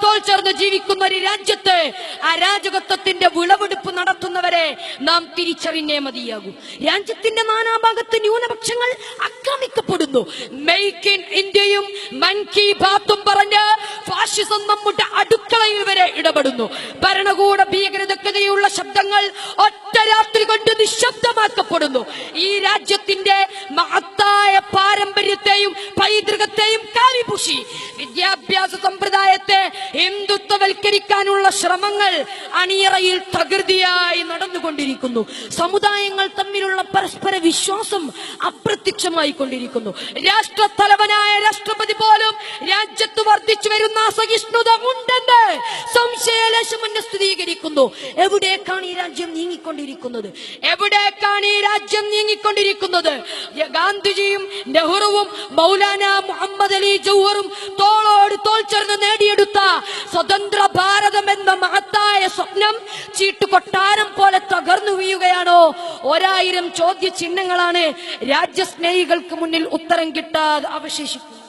തോൾ ചേർന്ന് ജീവിക്കുന്ന ഒരു രാജ്യത്ത് അരാജകത്വത്തിന്റെ വിളവെടുപ്പ് നടത്തുന്നവരെ നാം തിരിച്ചറിഞ്ഞേ മതിയാകൂ. രാജ്യത്തിന്റെ നാനാഭാഗത്ത് ന്യൂനപക്ഷങ്ങൾ ആക്രമിക്കപ്പെടുന്നു. മെയ്ക്ക് ഇൻ ഇന്ത്യയും മൻ കി ബാത്തും പറഞ്ഞ് ഫാഷിസം നമ്മുടെ അടുക്കളയിൽ വരെ ഇടപെടുന്നു. ഭരണകൂട ഭീകരതയ്ക്കെതിരെയുള്ള ശബ്ദങ്ങൾ ഒറ്റ രാത്രി കൊണ്ട് നിശബ്ദമാക്കപ്പെടുന്നു. ഈ രാജ്യത്തിന്റെ മഹത്തായ പാരമ്പര്യത്തെയും പൈതൃകത്തെയും കാലിപൂശി വിദ്യാഭ്യാസ സമ്പ്രദായത്തെ ഹിന്ദുത്വവൽക്കരിക്കാനുള്ള ശ്രമങ്ങൾ അണിയറയിൽ തകൃതിയായി നടന്നുകൊണ്ടിരിക്കുന്നു. സമുദായങ്ങൾ തമ്മിലുള്ള പരസ്പര വിശ്വാസം അപ്രത്യക്ഷമായി കൊണ്ടിരിക്കുന്നു. രാഷ്ട്രത്തലവനായ രാഷ്ട്രപതി പോലും രാജ്യത്ത് വർദ്ധിച്ചു വരുന്ന അസഹിഷ്ണുത ഉണ്ടെന്ന് സംശയലേശമെന്ന് സ്ഥിരീകരിക്കുന്നു. എവിടേക്കാണ് ഈ രാജ്യം നീങ്ങിക്കൊണ്ടിരിക്കുന്നത്? എവിടേക്കാണ് ഈ രാജ്യം നീങ്ങിക്കൊണ്ടിരിക്കുന്നത്? ഗാന്ധിജിയും നെഹ്റുവും മൗലാന മുഹമ്മദ് അലി ജൗഹറും തോളോട് തോൾ ചേർന്ന് നേടിയെടുത്ത സ്വതന്ത്ര ഭാരതം എന്ന മഹത്തായ സ്വപ്നം ചീട്ടുകൊട്ടാരം പോലെ തകർന്നു വീഴുകയാണോ? 1000 ചോദ്യ ചിഹ്നങ്ങളാണ് രാജ്യസ്നേഹികൾക്ക് മുന്നിൽ ഉത്തരം കിട്ടാതെ അവശേഷിക്കുന്നത്.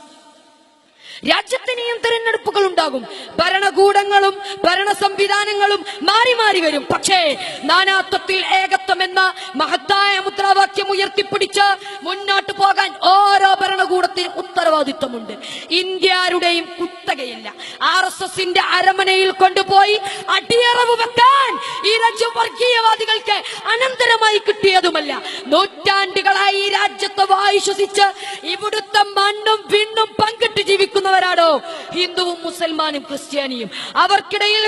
രാജ്യത്തിനെയും തെരഞ്ഞെടുപ്പുകൾ ഉണ്ടാകും. ഭരണകൂടങ്ങളും ഭരണ സംവിധാനങ്ങളും മാറി മാറി വരും. പക്ഷേ നാനാത്വത്തിൽ ഏകത്വം എന്ന മഹത്തായ മുദ്രാവാക്യം ഉയർത്തിപ്പിടിച്ച് മുന്നോട്ട് പോകാൻ ഓരോ ഭരണകൂടത്തിനും ഉത്തരവാദിത്വമുണ്ട്. ഇന്ത്യയുടെയും കുത്തകയില്ല. RSSന്റെ അരമനയിൽ കൊണ്ടുപോയി അടിയറവ് വെക്കാൻ ഈ രാജ്യം വർഗീയവാദികൾക്ക് അനന്തരമായി കിട്ടിയതുമല്ല. നൂറ്റാണ്ടുകളായി ഈ രാജ്യത്തെ വായു ശ്വസിച്ച് ഇവിടുത്തെ മണ്ണും വിണ്ണും പങ്കിട്ട് ജീവിക്കുന്ന ാണോ ഹിന്ദുവും മുസൽമാനും ക്രിസ്ത്യാനിയും? അവർക്കിടയിൽ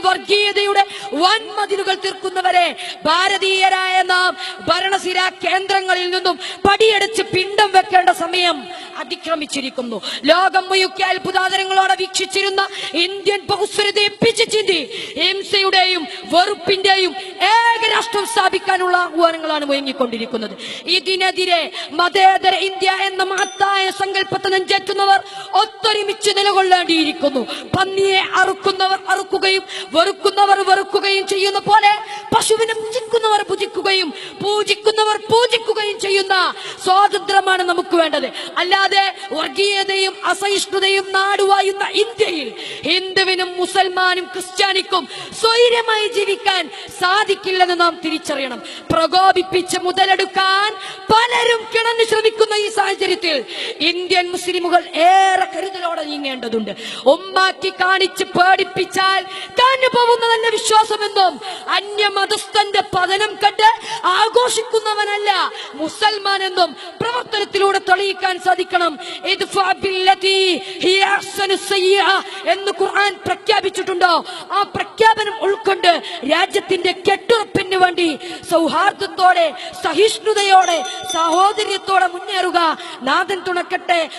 വർഗീയതയുടെ വൻമതിലുകൾ തീർക്കുന്നവരെ ഭാരതീയരായ നാം ഭരണസിരാ കേന്ദ്രങ്ങളിൽ നിന്നും പടിയടച്ച് പിണ്ടം വെക്കേണ്ട സമയം അതിക്രമിച്ചിരിക്കുന്നു. ലോകം മുഴുക്കെ അത്ഭുതാദരങ്ങളോടെ വീക്ഷിച്ചിരുന്ന ഇന്ത്യൻ ബഹുസ്വരതയെ പിച്ചിച്ചീന്തി ഹിംസയുടെയും വെറുപ്പിന്റെയും ഏകരാഷ്ട്രം സ്ഥാപിക്കാനുള്ള ആഹ്വാനങ്ങളാണ് മുഴങ്ങിക്കൊണ്ടിരിക്കുന്നത്. ഇതിനെതിരെ മതേതര ഇന്ത്യ എന്ന മഹത്തായ സങ്കല്പത്തെ നെഞ്ചേറ്റുന്നവർ ഒത്തൊരുമിച്ച് നിലകൊള്ളേണ്ടിയിരിക്കുന്നു. പന്നിയെ അറുക്കുന്നവർ അറുക്കുകയും വെറുക്കുന്നവർ വെറുക്കുകയും ചെയ്യുന്ന പോലെ പശുവിനെ ഭുജിക്കുന്നവർ ഭുജിക്കുകയും പൂജിക്കുന്നവർ പൂജിക്കുകയും ചെയ്യുന്ന സ്വാതന്ത്ര്യമാണ് നമുക്ക് വേണ്ടത്. അല്ലാതെ വർഗീയതയും അസഹിഷ്ണുതയും നാടുവായുന്ന ഇന്ത്യയിൽ ഹിന്ദുവിനും മുസൽമാനും ക്രിസ്ത്യാനിക്കും സ്വൈര്യമായി ജീവിക്കാൻ സാധിക്കില്ലെന്ന് നാം തിരിച്ചറിയണം. പ്രകോപിപ്പിച്ച് മുതലെടുക്കാൻ പലരും കിണഞ്ഞു ശ്രമിക്കുന്ന ഈ സാഹചര്യത്തിൽ ഇന്ത്യൻ മുസ്ലിമുകൾ ഏറെ കരുതലോടെ നീങ്ങേണ്ടതുണ്ട്. ഉമ്മാക്കി കാണിച്ച് പേടിപ്പിച്ചാൽ താന് പോകുന്നതല്ല വിശ്വാസമെന്നും അന്യമതസ്ഥന്റെ പതനം കണ്ട് ആഘോഷിക്കുന്നവനല്ല മുസൽമാൻ എന്നും പ്രവർത്തനത്തിലൂടെ തെളിയിക്കാൻ സാധിക്കണം. എന്ന് ഖുർആൻ പ്രഖ്യാപിച്ചിട്ടുണ്ടോ? ആ പ്രഖ്യാപനം ഉൾക്കൊണ്ട് രാജ്യത്തിന്റെ കെട്ടുറപ്പിന് വേണ്ടി സൗഹാർദ്ദത്തോടെ സഹിഷ്ണുതയോടെ സഹോദര്യത്തോടെ മുന്നേറുക. നാഥൻ തുണക്കട്ടെ.